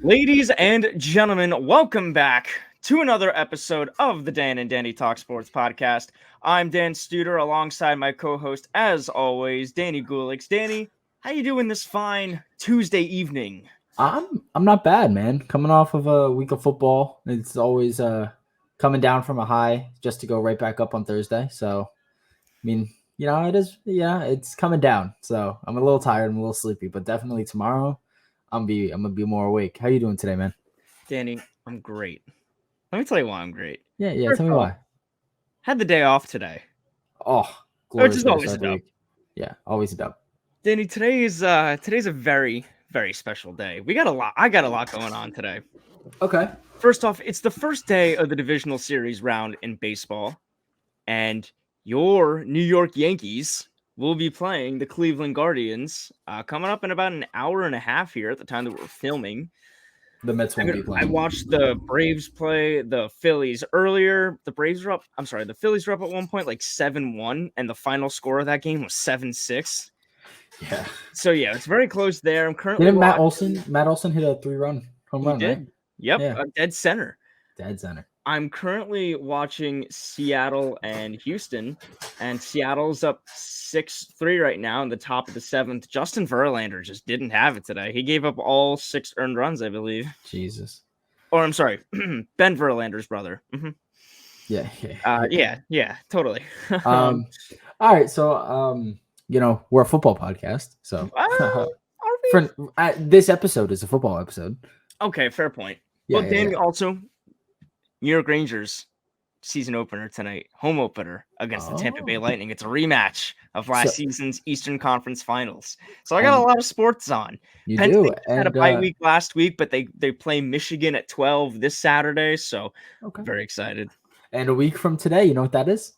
Ladies and gentlemen, welcome back to another episode of the Dan and Danny Talk Sports podcast. I'm Dan Studer alongside my co-host, as always, Danny Gulix. Danny, how you doing this fine Tuesday evening? I'm not bad, man. Coming off of a week of football, it's always coming down from a high just to go right back up on Thursday. So, I mean, it is. Yeah, it's coming down. So I'm a little tired. I'm a little sleepy, but definitely tomorrow, I'm gonna be more awake. How you doing today, man? Danny, I'm great. Let me tell you why I'm great. Yeah. First Tell me off, why. had the day off today, Oh, which glorious is way to always a start the dub. week. Yeah, always a dub. Danny, today's a very special day. We got a lot. I got a lot going on today. Okay. First off, it's the first day of the divisional series round in baseball, and your New York Yankees will be playing the Cleveland Guardians coming up in about an hour and a half here at the time that we're filming. The Mets won't be I playing. watched the Braves play the Phillies earlier. The Braves were up. I'm sorry, the Phillies were up at one point like 7-1, and the final score of that game was 7-6. Yeah. So yeah, it's very close there. I'm currently Didn't Matt watching. Olson hit a 3-run home He run, right? did. Yep, Yeah. dead center. Dead center. I'm currently watching Seattle and Houston, and Seattle's up 6-3 right now in the top of the seventh. Justin Verlander just didn't have it today. He gave up all 6 earned runs, I believe. Jesus. Or I'm sorry, Ben Verlander's brother. Mm-hmm. Yeah, totally. All right, so we're a football podcast, so are we? this episode is a football episode. Okay, fair point. Yeah, Well, Danny, also, New York Rangers season opener tonight, home opener against the Tampa Bay Lightning. It's a rematch of last season's Eastern Conference Finals. So I got a lot of sports on. Penn State had a bye week last week, but they play Michigan at 12 this Saturday, so very excited. And a week from today, you know what that is?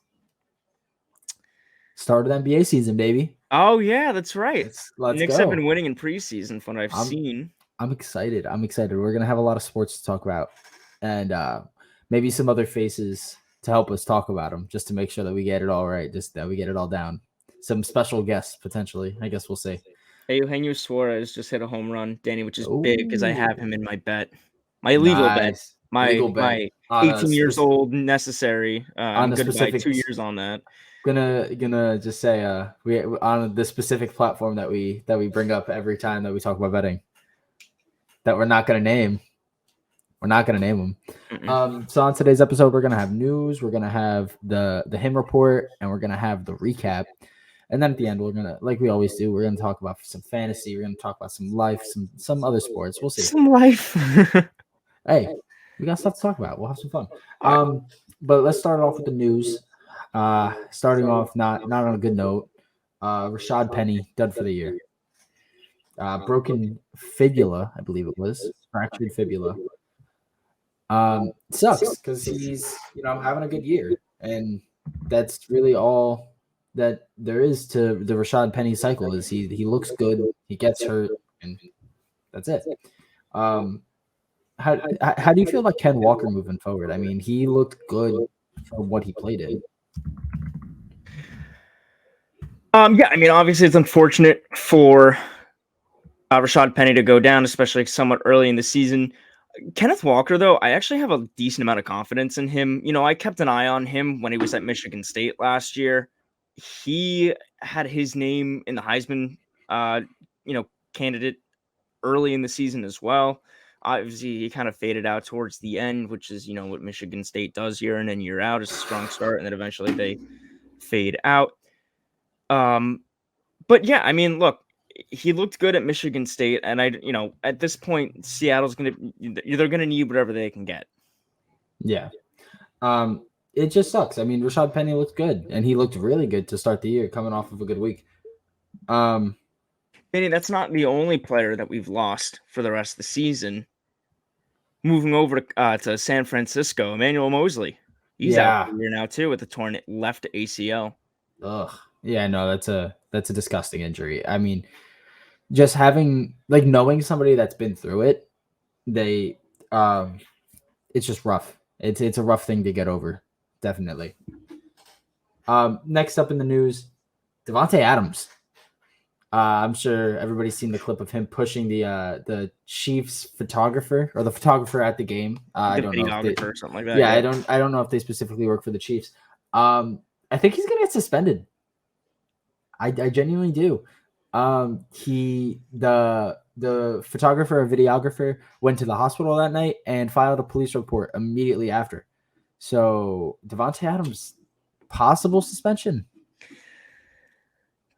Start of the NBA season, baby. Oh yeah, that's right. Let's Knicks go. have been winning in preseason from what I've seen. I'm excited. We're gonna have a lot of sports to talk about, and maybe some other faces to help us talk about them, just to make sure that we get it all right, just that we get it all down. Some special guests potentially. I guess we'll see. Eugenio Suarez just hit a home run, Danny, which is big because I have him in my bet, my legal bet, my 18 years old necessary. I'm going to buy 2 years on that. Gonna just say we on the specific platform that we bring up every time that we talk about betting that we're not gonna name. We're not gonna name them. So on today's episode, we're gonna have news. We're gonna have the him report, and we're gonna have the recap. And then at the end, we're gonna, like we always do, we're gonna talk about some fantasy. We're gonna talk about some life, some other sports. We'll see. Some life. Hey, we got stuff to talk about. We'll have some fun. But let's start off with the news. Starting off not on a good note. Rashad Penny done for the year. Broken fibula, I believe it was, fractured fibula. Sucks because he's having a good year, and that's really all that there is to the Rashad Penny cycle. Is he looks good, he gets hurt, and that's it. How do you feel about Ken Walker moving forward? I mean, he looked good for what he played in. Yeah, I mean, obviously it's unfortunate for Rashad Penny to go down, especially somewhat early in the season. Kenneth Walker, though, I actually have a decent amount of confidence in him. I kept an eye on him when he was at Michigan State last year. He had his name in the Heisman, candidate early in the season as well. Obviously, he kind of faded out towards the end, which is, what Michigan State does year in and year out, is a strong start, and then eventually they fade out. But yeah, I mean, look, he looked good at Michigan State, and at this point, Seattle's they're gonna need whatever they can get. Yeah. It just sucks. I mean, Rashad Penny looked good, and he looked really good to start the year, coming off of a good week. Danny, that's not the only player that we've lost for the rest of the season. Moving over to San Francisco, Emmanuel Mosley. He's out for the year now too with a torn left ACL. Ugh. Yeah, no, that's a disgusting injury. I mean, just having knowing somebody that's been through it, it's just rough. It's a rough thing to get over, definitely. Next up in the news, Devontae Adams. I'm sure everybody's seen the clip of him pushing the Chiefs photographer or the photographer at the game. I The don't know if they, videographer or something like that. yeah, Yeah. I don't know if they specifically work for the Chiefs. I think he's gonna get suspended. I genuinely do. The photographer or videographer went to the hospital that night and filed a police report immediately after. So Devontae Adams, possible suspension.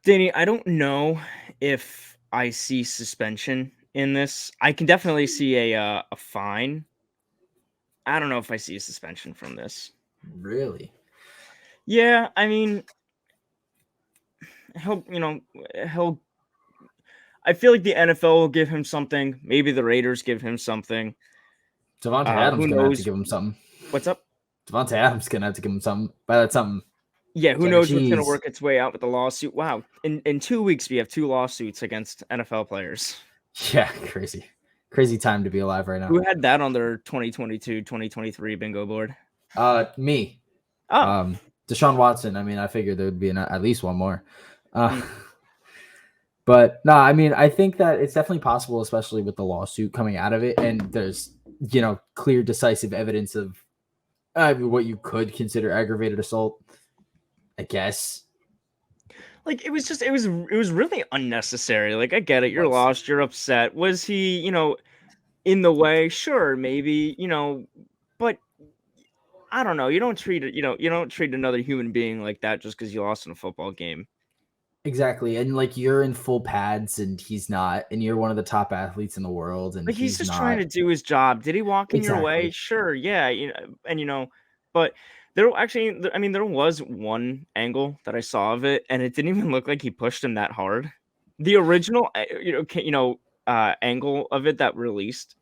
Danny, I don't know if I see suspension in this. I can definitely see a fine. I don't know if I see a suspension from this. Really? Yeah, I mean, he'll, he'll. I feel like the NFL will give him something. Maybe the Raiders give him something. Devontae Adams Who gonna have to knows give him something. what's up? Devontae Adams gonna have to give him something. By that something, Yeah, who cheddar knows what's going to cheese. work its way out with the lawsuit? Wow, in 2 weeks we have 2 lawsuits against NFL players. Yeah, crazy time to be alive right now. Who had that on their 2022-2023 bingo board? Me. Oh, Deshaun Watson. I mean, I figured there would be at least one more. Mm. But no, I mean, I think that it's definitely possible, especially with the lawsuit coming out of it, and there's clear, decisive evidence of what you could consider aggravated assault. I guess. Like it was really unnecessary. Like I get it, you're lost, you're upset. Was he, in the way? Sure, maybe, but I don't know. You don't treat it, you don't treat another human being like that just because you lost in a football game. Exactly. And like you're in full pads and he's not, and you're one of the top athletes in the world and Like he's he's just trying not. to do his job. Did he walk in your way? Exactly. Sure, yeah, but there was one angle that I saw of it, and it didn't even look like he pushed him that hard. The original, angle of it that released,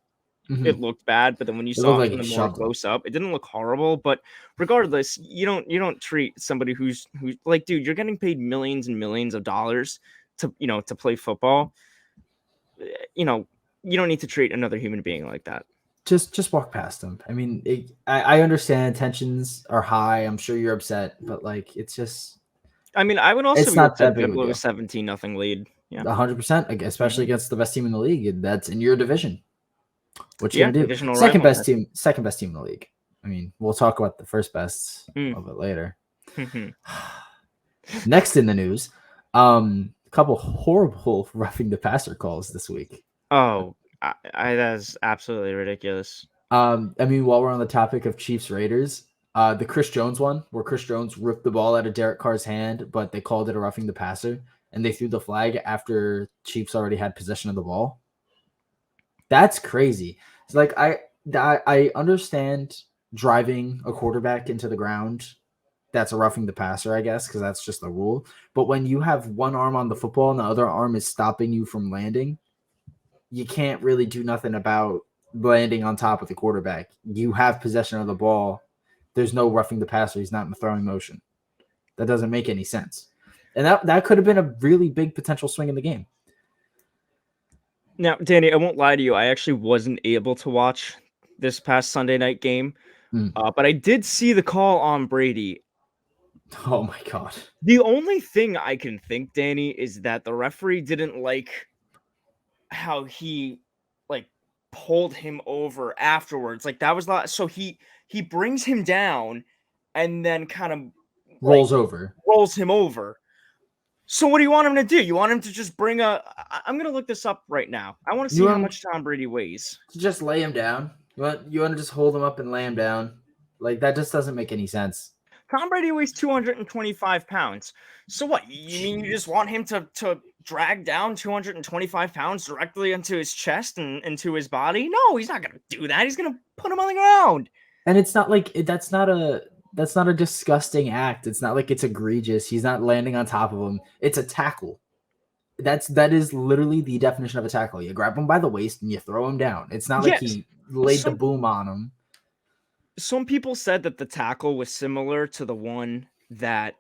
Mhm. it looked bad, but then when you It saw looked it like from he the more shoved him. close up, it didn't look horrible. But regardless, you don't treat somebody who's like, dude, you're getting paid millions and millions of dollars to play football. You know, you don't need to treat another human being like that. Just walk past him. I mean, I understand tensions are high. I'm sure you're upset, but like it's just I mean, I would also it's be not upset that if I big of a blew a deal. 17-0 lead. Yeah. 100%, especially Mhm. against the best team in the league. That's in your division. What you Yeah, gonna do? divisional rival. Second best team in the league. I mean, we'll talk about the first best a Mm. little bit later. Mhm. Next in the news, a couple horrible roughing the passer calls this week. Oh, that's absolutely ridiculous. I mean, while we're on the topic of Chiefs Raiders, the Chris Jones one, where Chris Jones ripped the ball out of Derek Carr's hand, but they called it a roughing the passer, and they threw the flag after Chiefs already had possession of the ball. That's crazy. It's like I understand driving a quarterback into the ground. That's a roughing the passer, I guess, because that's just the rule. But when you have one arm on the football and the other arm is stopping you from landing, you can't really do nothing about landing on top of the quarterback. You have possession of the ball. There's no roughing the passer. He's not in the throwing motion. That doesn't make any sense. And that could have been a really big potential swing in the game. Now, Danny, I won't lie to you. I actually wasn't able to watch this past Sunday night game, Mm. but I did see the call on Brady. Oh my God. The only thing I can think, Danny, is that the referee didn't like how he like pulled him over afterwards. Like that was not so he brings him down and then kind of like Rolls over. rolls him over. So what do you want him to do? You want him to just bring I'm gonna look this up right now. I want to You see how want much Tom Brady weighs. to just lay him down? You want to just hold him up and lay him down? Like that just doesn't make any sense. Tom Brady weighs 225 pounds. So what? You mean you just want him to drag down 225 pounds directly into his chest and into his body? No, he's not gonna do that. He's gonna put him on the ground. And it's not like that's not a disgusting act. It's not like it's egregious. He's not landing on top of him. It's a tackle. That is literally the definition of a tackle. You grab him by the waist and you throw him down. It's not like Yes. he laid the boom on him. Some people said that the tackle was similar to the one that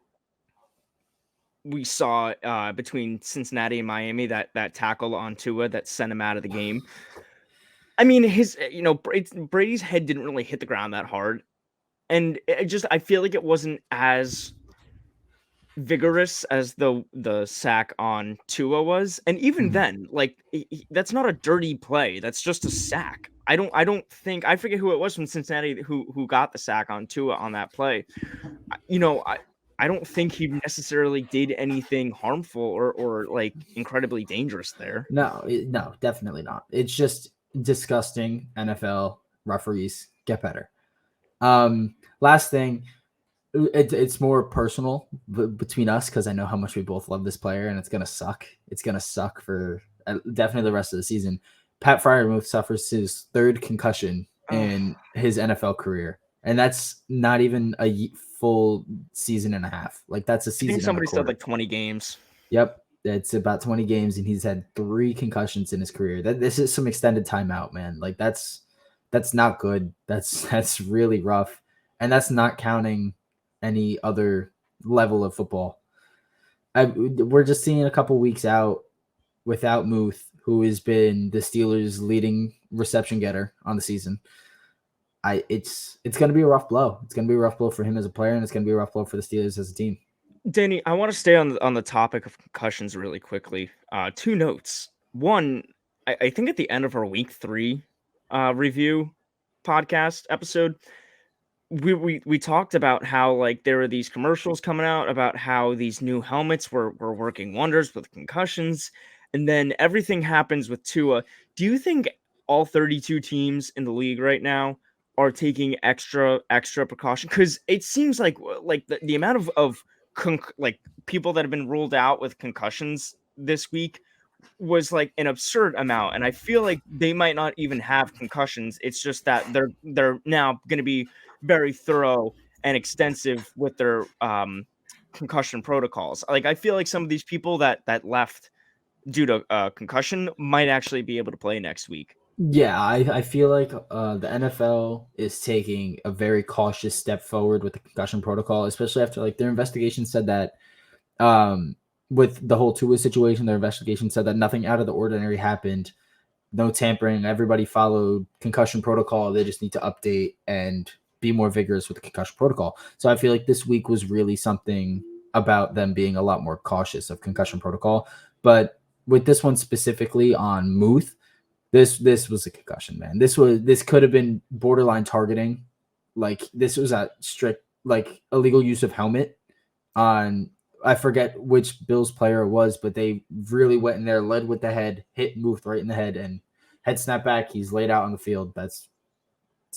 we saw between Cincinnati and Miami, that tackle on Tua that sent him out of the game. I mean, Brady's head didn't really hit the ground that hard, and I feel like it wasn't as vigorous as the sack on Tua was, and even Mhm. then, like that's not a dirty play. That's just a sack. I don't think I forget who it was from Cincinnati who got the sack on Tua on that play. I don't think he necessarily did anything harmful or like incredibly dangerous there. No, definitely not. It's just disgusting. NFL referees, get better. Last thing, it's more personal between us because I know how much we both love this player, and it's gonna suck. It's gonna suck for definitely the rest of the season. Pat Freiermuth suffers his third concussion Oh, in his NFL career, and that's not even a full season and a half. Like that's a I think season and a somebody said quarter. like 20 games. Yep, it's about 20 games, and he's had 3 concussions in his career. This is some extended timeout, man. Like that's not good. That's really rough, and that's not counting any other level of football. We're just seeing a couple weeks out without Muth, who has been the Steelers' leading reception getter on the season. It's going to be a rough blow. It's going to be a rough blow for him as a player, and it's going to be a rough blow for the Steelers as a team. Danny, I want to stay on the topic of concussions really quickly. Two notes. One, I think at the end of our week 3 review podcast episode, we talked about how like there were these commercials coming out about how these new helmets were working wonders with concussions, and then everything happens with Tua. Do you think all 32 teams in the league right now are taking extra precaution? Because it seems like the amount of like people that have been ruled out with concussions this week was like an absurd amount, and I feel like they might not even have concussions. It's just that they're now going to be very thorough and extensive with their concussion protocols. Like I feel like some of these people that left due to concussion might actually be able to play next week. Yeah, I feel like the NFL is taking a very cautious step forward with the concussion protocol, especially after like their investigation said that with the whole Tua situation, their investigation said that nothing out of the ordinary happened, no tampering, everybody followed concussion protocol. They just need to update and be more vigorous with the concussion protocol. So I feel like this week was really something about them being a lot more cautious of concussion protocol. But with this one specifically on Muth, this was a concussion, man. This could have been borderline targeting. Like this was a strict like illegal use of helmet on I forget which Bills player it was, but they really went in there, led with the head, hit Muth right in the head, and head snap back. He's laid out on the field. It's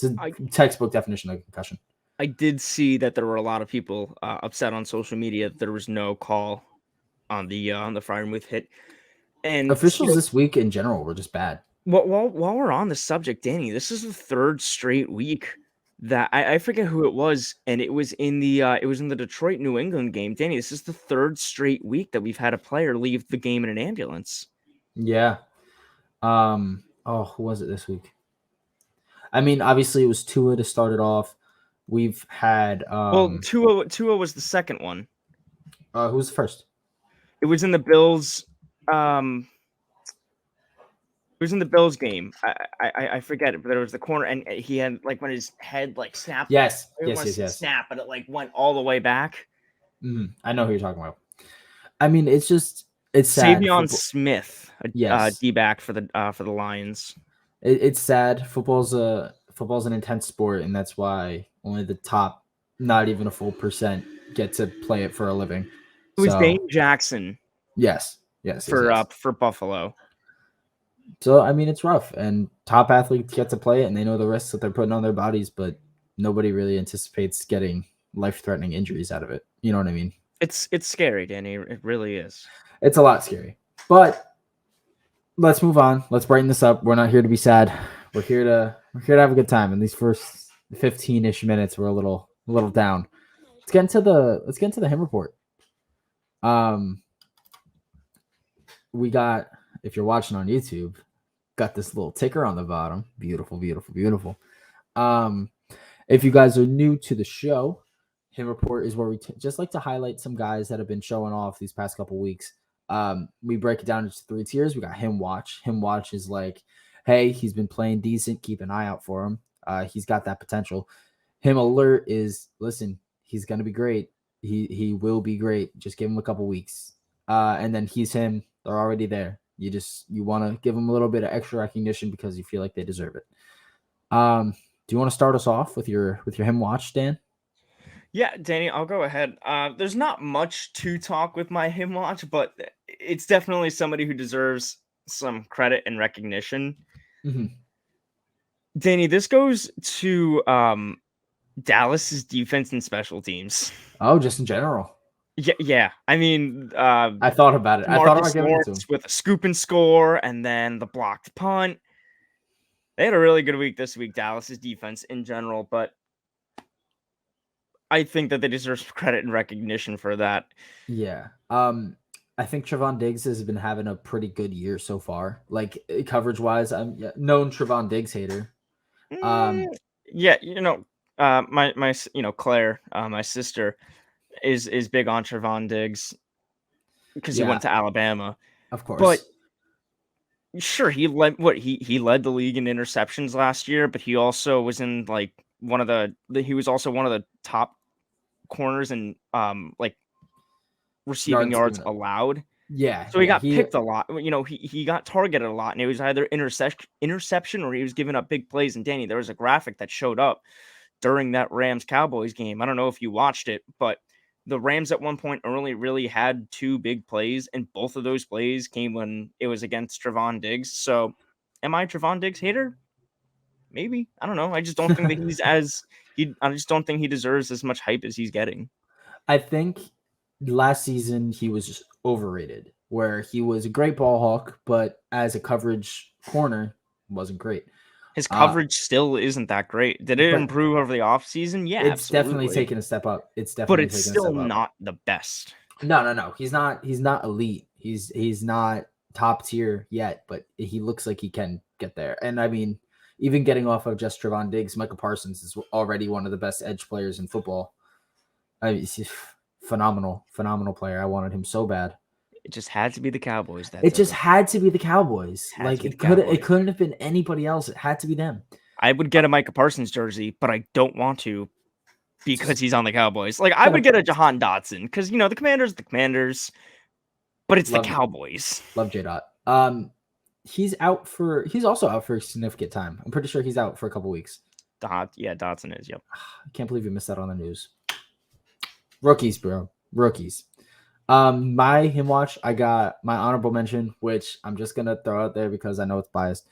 a I textbook definition of concussion. I did see that there were a lot of people upset on social media that there was no call on the Freiermuth hit. And Officials this week in general were just bad. while we're on the subject, Danny, this is the third straight week that I forget who it was, and it was in the Detroit New England game. Danny, this is the third straight week that we've had a player leave the game in an ambulance. Yeah. Who was it this week? I mean, obviously it was Tua to start it off. We've had Well, Tua was the second one. who was the first? It was in the Bills. It was in the Bills game. I forget it, but there was the corner, and he had like when his head like snapped. Yes. It was Yes. snap, but it like went all the way back. I know who you're talking about. I mean, it's sad. Savion Smith, Yes. D-back for the Lions. It's sad. Football's an intense sport, and that's why only the top, not even a full percent, get to play it for a living. It was So, Dane Jackson. Yes. For Buffalo. So I mean, it's rough, and top athletes get to play it, and they know the risks that they're putting on their bodies, but nobody really anticipates getting life-threatening injuries out of it. You know what I mean? It's scary, Danny. It really is. It's a lot scary, but let's move on. Let's brighten this up. We're not here to be sad. We're here to have a good time. And these first 15-ish minutes were a little down. Let's get into the him report. We got, if you're watching on YouTube, got this little ticker on the bottom. Beautiful. If you guys are new to the show, him report is where we just like to highlight some guys that have been showing off these past couple weeks. We break it down into 3 tiers. We got him watch. Him watch is like, hey, he's been playing decent. Keep an eye out for him. He's got that potential. Him alert is, listen, he's going to be great. He will be great. Just give him a couple weeks. And then he's him. They're already there. You want to give them a little bit of extra recognition because you feel like they deserve it. Do you want to start us off with your him watch, Dan? Yeah, Danny, I'll go ahead. There's not much to talk with my him watch, but it's definitely somebody who deserves some credit and recognition. Mm-hmm. Danny, this goes to Dallas's defense and special teams. Oh, just in general. Yeah. I mean, I thought about it. I thought about giving it to him with a scoop and score, and then the blocked punt. They had a really good week this week, Dallas's defense in general, but I think that they deserve credit and recognition for that. Yeah. I think Trevon Diggs has been having a pretty good year so far. Like coverage wise, I'm known Trevon Diggs hater. Yeah, my Claire, my sister is big on Trevon Diggs because he went to Alabama. Of course. But sure, he led the league in interceptions last year, but he also was in like he was also one of the top corners in like receiving yards allowed. Yeah. So he got picked a lot. He got targeted a lot, and it was either interception or he was giving up big plays. And Danny, there was a graphic that showed up during that Rams-Cowboys game. I don't know if you watched it, but the Rams at one point early really had two big plays, and both of those plays came when it was against Trevon Diggs. So am I a Trevon Diggs hater? Maybe. I don't know. I just don't think that I just don't think he deserves as much hype as he's getting. I think last season he was just overrated, where he was a great ball hawk, but as a coverage corner, wasn't great. His coverage still isn't that great. Did it improve over the offseason? Yeah, it's definitely taken a step up. But it's still not the best. No. He's not elite. He's not top tier yet, but he looks like he can get there. And I mean, even getting off of just Trevon Diggs, Micah Parsons is already one of the best edge players in football. I mean, he's phenomenal player. I wanted him so bad. It just had to be the Cowboys. Had to be the Cowboys. It couldn't have been anybody else. It had to be them. I would get a Micah Parsons jersey, but I don't want to because he's on the Cowboys. Like I would get a Jahan Dotson because the Commanders, but it's the Cowboys. Love J. Dot. He's also out for a significant time. I'm pretty sure he's out for a couple weeks. Dotson is. Yep. I can't believe you missed that on the news. Rookies, bro. Rookies. My him watch, I got my honorable mention, which I'm just gonna throw out there because I know it's biased.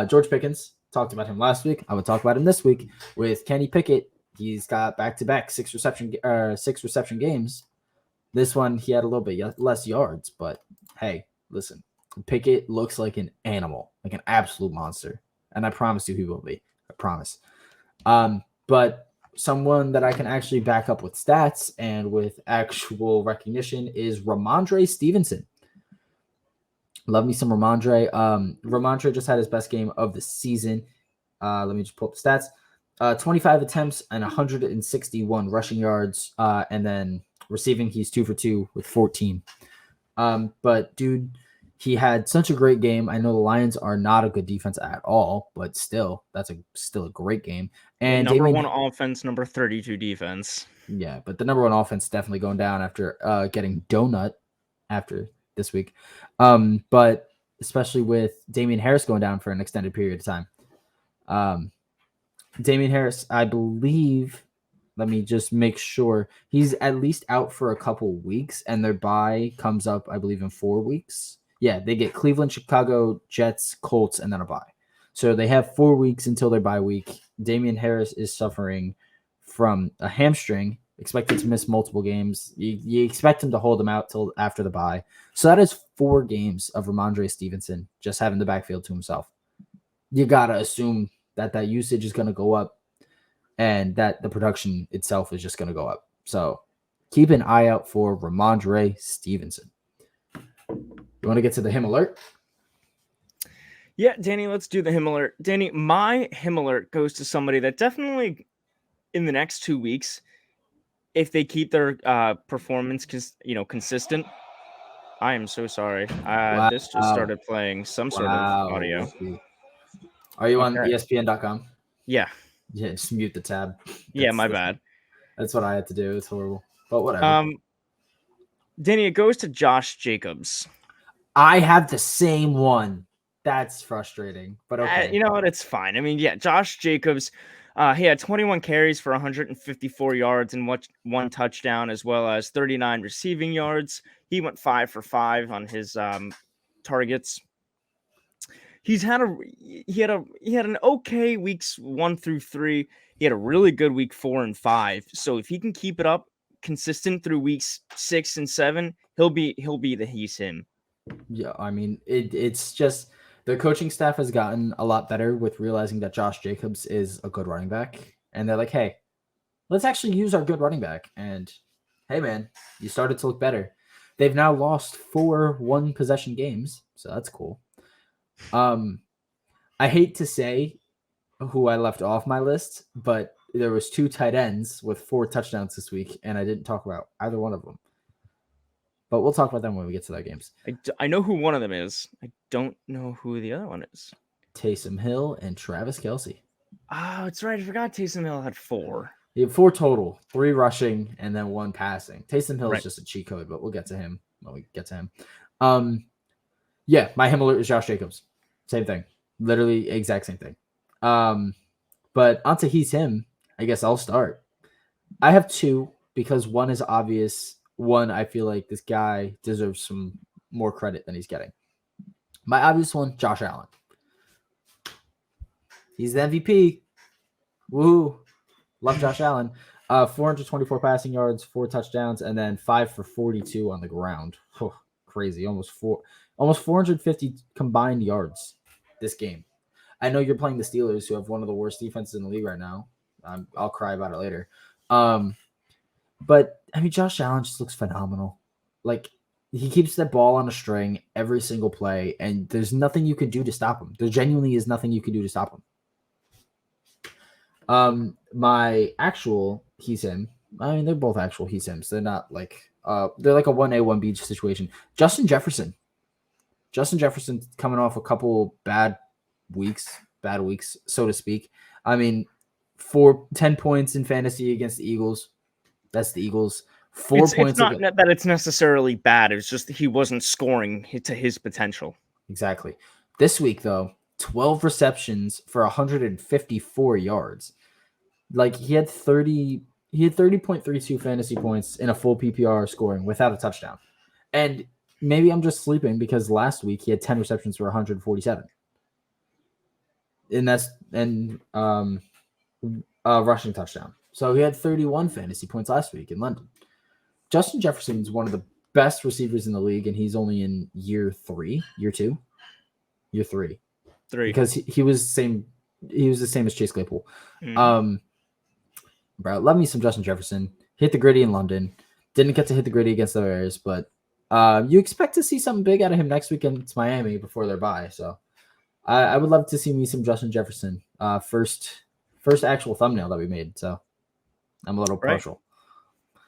George Pickens, talked about him last week. I would talk about him this week with Kenny Pickett. He's got back-to-back six reception games. This one he had a little bit less yards, but hey, listen, Pickett looks like an animal, like an absolute monster, and I promise you he will be. I promise. But someone that I can actually back up with stats and with actual recognition is Ramondre Stevenson. Love me some Ramondre. Ramondre just had his best game of the season. Let me just pull up the stats. 25 attempts and 161 rushing yards. And then receiving, he's 2 for 2 with 14. But dude, he had such a great game. I know the Lions are not a good defense at all, but still, that's still a great game. And number one offense, number 32 defense. Yeah, but the number one offense definitely going down after getting donut after this week. But especially with Damian Harris going down for an extended period of time. Damian Harris, I believe, let me just make sure, he's at least out for a couple weeks, and their bye comes up, I believe, in 4 weeks. Yeah, they get Cleveland, Chicago, Jets, Colts, and then a bye. So they have 4 weeks until their bye week. Damian Harris is suffering from a hamstring, expected to miss multiple games. You expect him to hold him out till after the bye. So that is 4 games of Ramondre Stevenson just having the backfield to himself. You got to assume that usage is going to go up and that the production itself is just going to go up. So keep an eye out for Ramondre Stevenson. You want to get to the him alert? Yeah, Danny, let's do the him alert. Danny, my him alert goes to somebody that definitely in the next 2 weeks, if they keep their performance consistent. I am so sorry. This just started playing some sort of audio. Are you on ESPN.com? Yeah. Yeah, just mute the tab. My bad. That's what I had to do. It's horrible. but whatever. Danny, it goes to Josh Jacobs. I have the same one. That's frustrating, but okay. You know what? It's fine. I mean, yeah, Josh Jacobs, he had 21 carries for 154 yards and one touchdown, as well as 39 receiving yards. He went 5 for 5 on his targets. He had an okay weeks 1 through 3. He had a really good week 4 and 5. So if he can keep it up consistent through weeks 6 and 7, he'll be he's him. Yeah, I mean, it's just the coaching staff has gotten a lot better with realizing that Josh Jacobs is a good running back, and they're like, hey, let's actually use our good running back. And hey, man, you started to look better. They've now lost 4 one-possession games, so that's cool. I hate to say who I left off my list, but there was 2 tight ends with 4 touchdowns this week, and I didn't talk about either one of them. But we'll talk about them when we get to their games. I know who one of them is. I don't know who the other one is. Taysom Hill and Travis Kelce. Oh, that's right. I forgot Taysom Hill had 4. He had 4 total, 3 rushing, and then 1 passing. Taysom Hill Right. is just a cheat code, but we'll get to him when we get to him. Yeah, my him alert is Josh Jacobs. Same thing. Literally exact same thing. But onto he's him, I guess I'll start. I have 2 because one is obvious. One, I feel like this guy deserves some more credit than he's getting. My obvious one, Josh Allen. He's the MVP. Woo! Love Josh Allen. 424 passing yards, 4 touchdowns, and then 5 for 42 on the ground. Oh, crazy. Almost 450 combined yards this game. I know you're playing the Steelers, who have one of the worst defenses in the league right now. I'll cry about it later. But I mean, Josh Allen just looks phenomenal. Like, he keeps that ball on a string every single play, and there's nothing you can do to stop him. There genuinely is nothing you can do to stop him. My actual he's him. I mean, they're both actual he's hims. They're not like they're like a 1A 1B situation. Justin Jefferson. Justin Jefferson coming off a couple bad weeks, so to speak. I mean, 10 points in fantasy against the Eagles. That's the Eagles. 4 points. It's not that it's necessarily bad. It's just he wasn't scoring to his potential. Exactly. This week, though, 12 receptions for 154 yards. Like, he had 30.32 fantasy points in a full PPR scoring without a touchdown. And maybe I'm just sleeping because last week he had 10 receptions for 147. And rushing touchdown. So he had 31 fantasy points last week in London. Justin Jefferson is one of the best receivers in the league, and he's only in year 3. Because he was the same as Chase Claypool. Bro, love me some Justin Jefferson. Hit the gritty in London. Didn't get to hit the gritty against the Bears, but you expect to see something big out of him next week against Miami before their bye. So I would love to see me some Justin Jefferson. First actual thumbnail that we made. So I'm a little partial.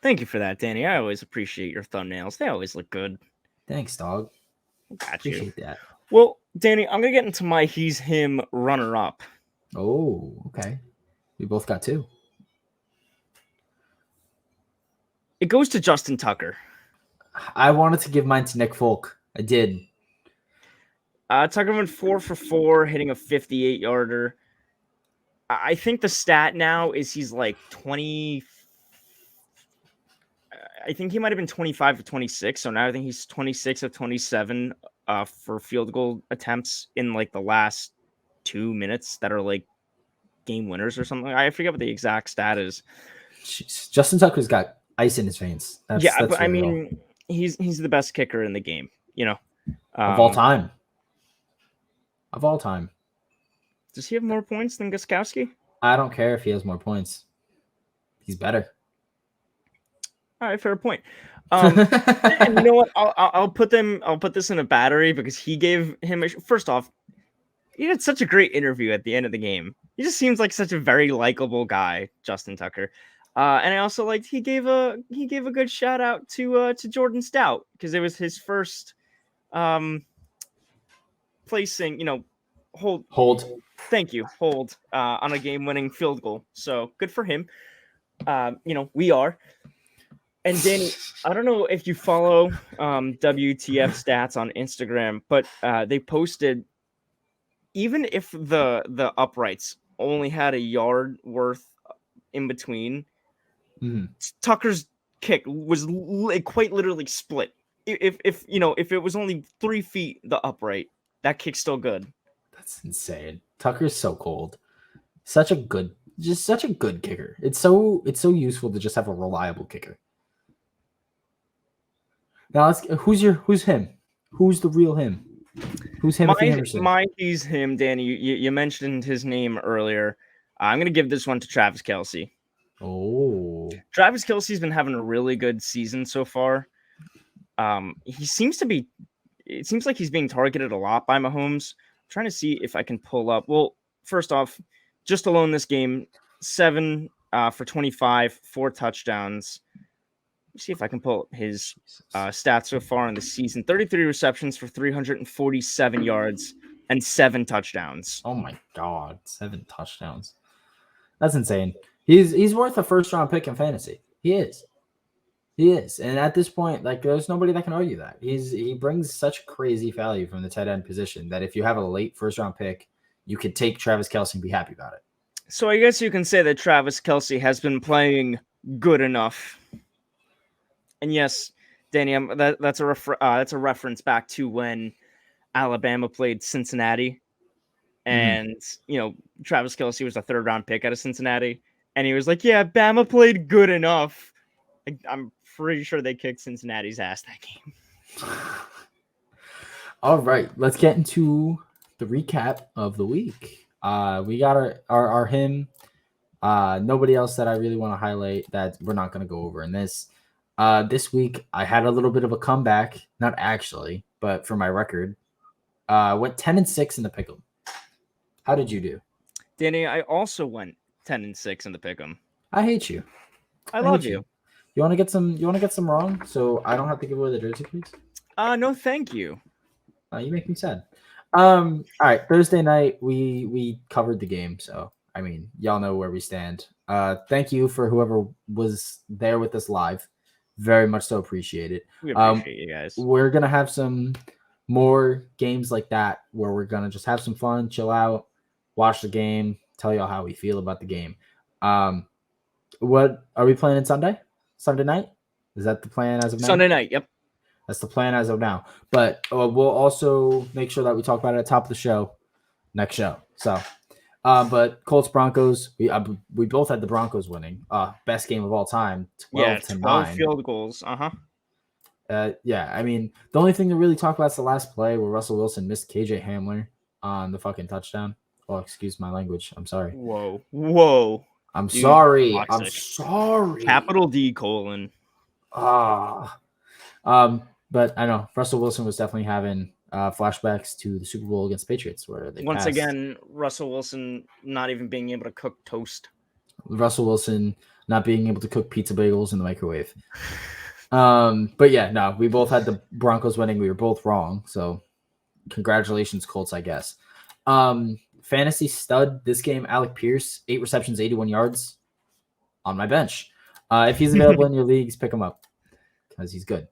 Thank you for that, Danny. I always appreciate your thumbnails. They always look good. Thanks, dog. Appreciate that. Well, Danny, I'm going to get into my he's him runner-up. Oh, okay. We both got 2. It goes to Justin Tucker. I wanted to give mine to Nick Folk. I did. Tucker went 4 for 4, hitting a 58-yarder. I think the stat now is he's like 20. I think he might have been 25 of 26. So now I think he's 26 of 27 for field goal attempts in like the last 2 minutes that are like game winners or something. I forget what the exact stat is. Jeez. Justin Tucker's got ice in his veins. But really, I mean, he's the best kicker in the game, you know, of all time. Does he have more points than Gostkowski? I don't care if he has more points. He's better. All right, fair point. And you know what? I'll put this in a battery because he gave him first off, he had such a great interview at the end of the game. He just seems like such a very likable guy, Justin Tucker. And I also liked he gave a good shout out to Jordan Stout because it was his first placing, hold. Thank you, hold on a game-winning field goal. So good for him. We are. And Danny, I don't know if you follow WTF stats on Instagram, but they posted even if the uprights only had a yard worth in between, Tucker's kick was quite literally split. If if it was only 3 feet the upright, that kick's still good. That's insane. Tucker's so cold. Such a good kicker. It's so useful to just have a reliable kicker. Now who's him? Who's the real him? Who's Timothy Henderson? He's him, Danny. You mentioned his name earlier. I'm gonna give this one to Travis Kelce. Oh, Travis Kelce's been having a really good season so far. He seems to be. It seems like he's being targeted a lot by Mahomes. I'm trying to see if I can pull up. Well, first off, just alone this game, 7 for 25, 4 touchdowns. Let's see if I can pull up his stats so far in the season. 33 receptions for 347 yards and 7 touchdowns. Oh my God, 7 touchdowns. That's insane. He's worth a first-round pick in fantasy. He is. And at this point, like, there's nobody that can argue that. He brings such crazy value from the tight end position that if you have a late first-round pick, you could take Travis Kelce and be happy about it. So I guess you can say that Travis Kelce has been playing good enough. And yes, Danny, that's a reference back to when Alabama played Cincinnati, and Travis Kelce was a 3rd-round pick out of Cincinnati, and he was like, "Yeah, Bama played good enough." I'm pretty sure they kicked Cincinnati's ass that game. All right, let's get into the recap of the week. We got our him. Nobody else that I really want to highlight that we're not going to go over in this. This week, I had a little bit of a comeback. Not actually, but for my record, went 10-6 in the pick'em. How did you do, Danny? I also went 10-6 in the pick'em. I hate you. I love you. You want to get some wrong, so I don't have to give away the jersey, please. No, thank you. You make me sad. All right, Thursday night we covered the game, so I mean, y'all know where we stand. Thank you for whoever was there with us live. Very much so appreciate it. We appreciate you guys. We're gonna have some more games like that where we're gonna just have some fun, chill out, watch the game, tell y'all how we feel about the game. What are we playing on Sunday? Sunday night? Is that the plan as of now? Sunday night, yep. That's the plan as of now. But we'll also make sure that we talk about it at the top of the show, next show. So, but Colts Broncos, we both had the Broncos winning. Best game of all time, 12-9. Field goals. Yeah, I mean, the only thing to really talk about is the last play where Russell Wilson missed KJ Hamler on the fucking touchdown. Oh, excuse my language. I'm sorry. Whoa. I'm sorry. Toxic. I'm sorry. Capital D colon. But I know Russell Wilson was definitely having flashbacks to the Super Bowl against the Patriots, where they once again Russell Wilson not even being able to cook toast. Russell Wilson not being able to cook pizza bagels in the microwave. But yeah, no, we both had the Broncos winning. We were both wrong, so congratulations, Colts, I guess. Fantasy stud this game, Alec Pierce, 8 receptions, 81 yards on my bench. If he's available in your leagues, pick him up because he's good.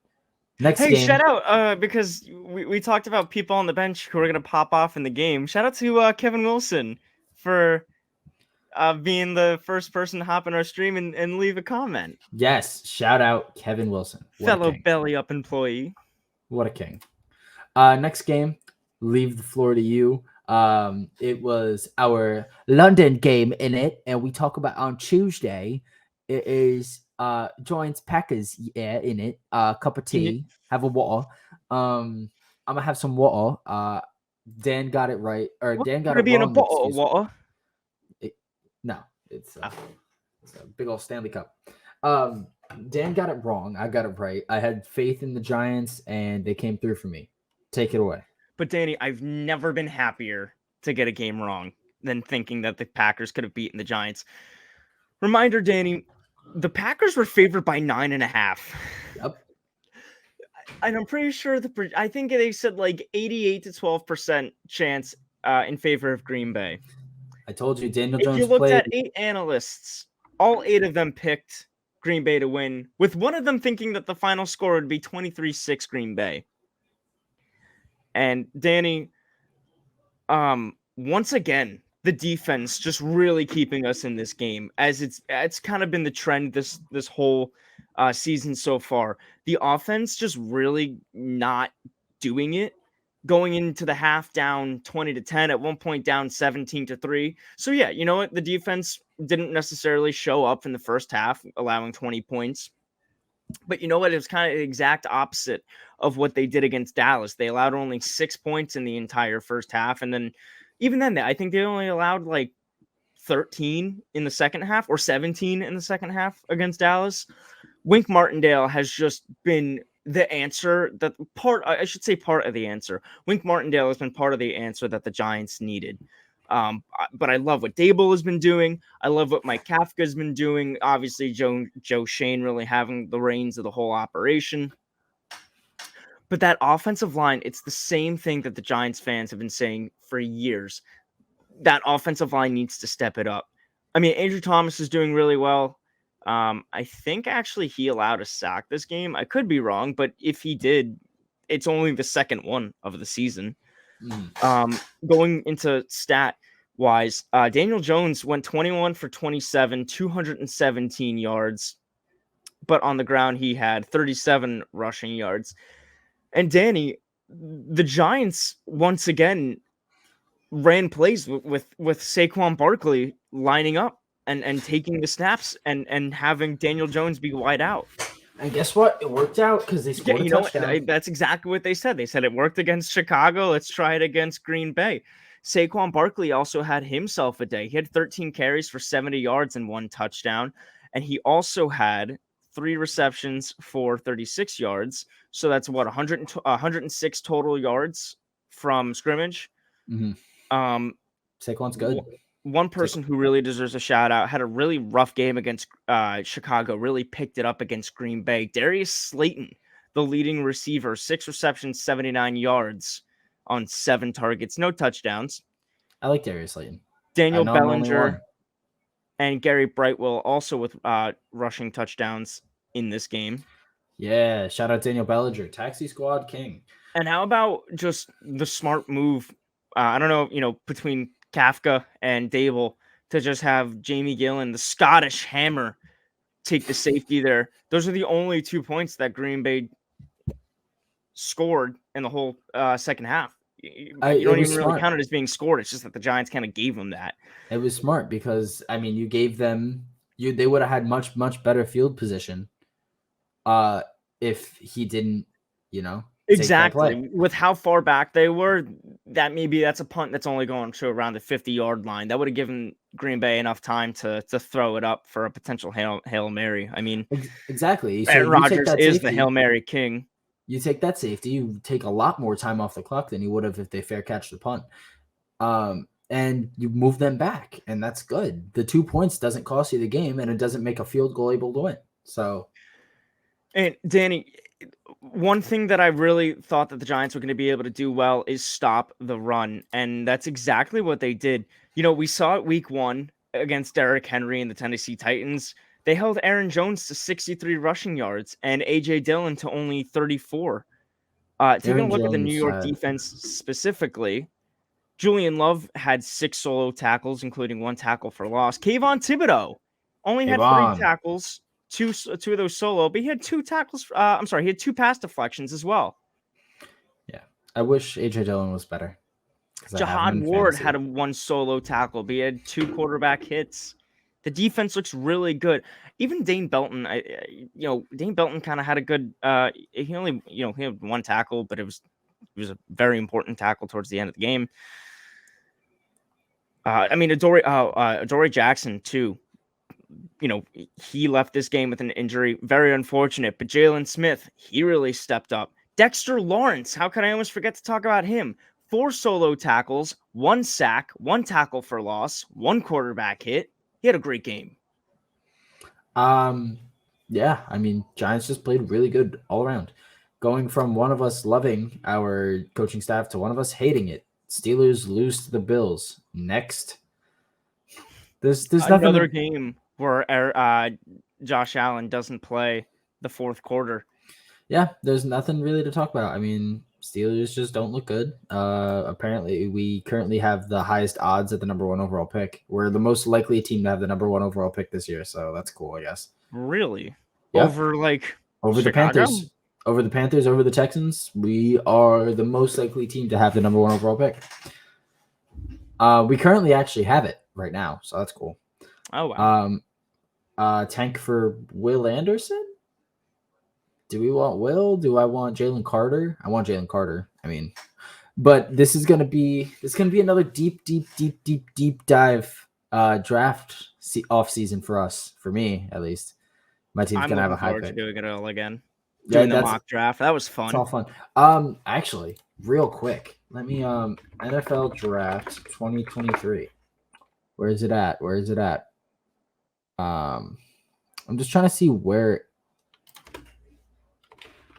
Next game. Shout out because we talked about people on the bench who are gonna pop off in the game. Shout out to Kevin Wilson for being the first person to hop in our stream and leave a comment. Yes, shout out Kevin Wilson, fellow belly up employee. What a king. Next game, leave the floor to you. It was our London game in it, and we talk about on Tuesday. It is Giants Packers in it. Cup of tea, have a water. I'm gonna have some water. Dan got it right, or Dan got it wrong. Be in a bottle of water. No, it's a big old Stanley Cup. Dan got it wrong. I got it right. I had faith in the Giants, and they came through for me. Take it away. But Danny, I've never been happier to get a game wrong than thinking that the Packers could have beaten the Giants. Reminder, Danny, the Packers were favored by 9.5. Yep. And I'm pretty sure I think they said like 88 to 12% chance in favor of Green Bay. I told you, Daniel Jones. If you looked at 8 analysts, all 8 of them picked Green Bay to win, with one of them thinking that the final score would be 23-6 Green Bay. And Danny, once again, the defense just really keeping us in this game, as it's kind of been the trend this whole season so far. The offense just really not doing it. Going into the half down 20-10, at one point down 17-3. So yeah, you know what? The defense didn't necessarily show up in the first half, allowing 20 points. But you know what? It was kind of the exact opposite of what they did against Dallas. They allowed only 6 points in the entire first half. And then even then, I think they only allowed like 13 in the second half or 17 in the second half against Dallas. Wink Martindale has just been the answer part of the answer. Wink Martindale has been part of the answer that the Giants needed. But I love what Dable has been doing. I love what Mike Kafka has been doing. Obviously, Joe Shane really having the reins of the whole operation. But that offensive line, it's the same thing that the Giants fans have been saying for years. That offensive line needs to step it up. I mean, Andrew Thomas is doing really well. I think actually he allowed a sack this game. I could be wrong, but if he did, it's only the second one of the season. Going into stat wise, Daniel Jones went 21 for 27, 217 yards, but on the ground he had 37 rushing yards. And Danny, the Giants once again ran plays with Saquon Barkley lining up and taking the snaps and having Daniel Jones be wide out. And guess what? It worked out because they scored a touchdown. That's exactly what they said. They said it worked against Chicago. Let's try it against Green Bay. Saquon Barkley also had himself a day. He had 13 carries for 70 yards and 1 touchdown. And he also had 3 receptions for 36 yards. So that's 106 total yards from scrimmage. Mm-hmm. Saquon's good. One person who really deserves a shout out had a really rough game against Chicago, really picked it up against Green Bay. Darius Slayton, the leading receiver, 6 receptions, 79 yards on 7 targets, no touchdowns. I like Darius Slayton. Daniel Bellinger and Gary Brightwell also with rushing touchdowns in this game. Yeah, shout out Daniel Bellinger, Taxi Squad King. And how about just the smart move? I don't know, between Kafka and Dable to just have Jamie Gillen, the Scottish Hammer, take the safety there. Those are the only 2 points that Green Bay scored in the whole second half. You don't even really count it as being scored. It's just that the Giants kind of gave them that. It was smart because, I mean, you gave them they would have had much, much better field position if he didn't, Exactly. With how far back they were, that's a punt that's only going to around the 50-yard line. That would have given Green Bay enough time to throw it up for a potential Hail Mary. I mean, exactly. So Aaron Rodgers is the Hail Mary king. You take that safety, you take a lot more time off the clock than you would have if they fair catch the punt. And you move them back, and that's good. The 2 points doesn't cost you the game, and it doesn't make a field goal able to win. So, and Danny, one thing that I really thought that the Giants were going to be able to do well is stop the run, and that's exactly what they did. We saw it week 1 against Derrick Henry and the Tennessee Titans. They held Aaron Jones to 63 rushing yards and A.J. Dillon to only 34. Taking a look at the New York defense specifically, Julian Love had 6 solo tackles, including 1 tackle for loss. Kayvon Thibodeau only had 3 tackles, two of those solo, but he had 2 tackles. He had 2 pass deflections as well. Yeah, I wish A.J. Dillon was better. Jahad Ward had 1 solo tackle, but he had 2 quarterback hits. The defense looks really good. Even Dane Belton, Dane Belton kind of had a good. He had 1 tackle, but it was a very important tackle towards the end of the game. Adoree Jackson too. He left this game with an injury, very unfortunate. But Jalen Smith, he really stepped up. Dexter Lawrence, how could I almost forget to talk about him? 4 solo tackles, 1 sack, 1 tackle for loss, 1 quarterback hit. He had a great game. Yeah, I mean, Giants just played really good all around. Going from one of us loving our coaching staff to one of us hating it. Steelers lose to the Bills. Next. There's another game where Josh Allen doesn't play the fourth quarter. Yeah, there's nothing really to talk about. I mean, Steelers just don't look good. Apparently, we currently have the highest odds at the number 1 overall pick. We're the most likely team to have the number 1 overall pick this year, so that's cool, I guess. Really? Yeah. Over over the Chicago? Panthers, over the Texans, we are the most likely team to have the number 1 overall pick. We currently actually have it right now, so that's cool. Oh wow. Tank for Will Anderson. Do we want Will? Do I want Jalen Carter? I want Jalen Carter. I mean, but this is gonna be another deep dive draft off season for us. For me, at least, my team's I'm gonna have a looking high forward to pick. doing it all again. Yeah, Doing the mock draft. That was It's fun. all fun. Actually, real quick, let me NFL draft 2023. Where is it at? I'm just trying to see where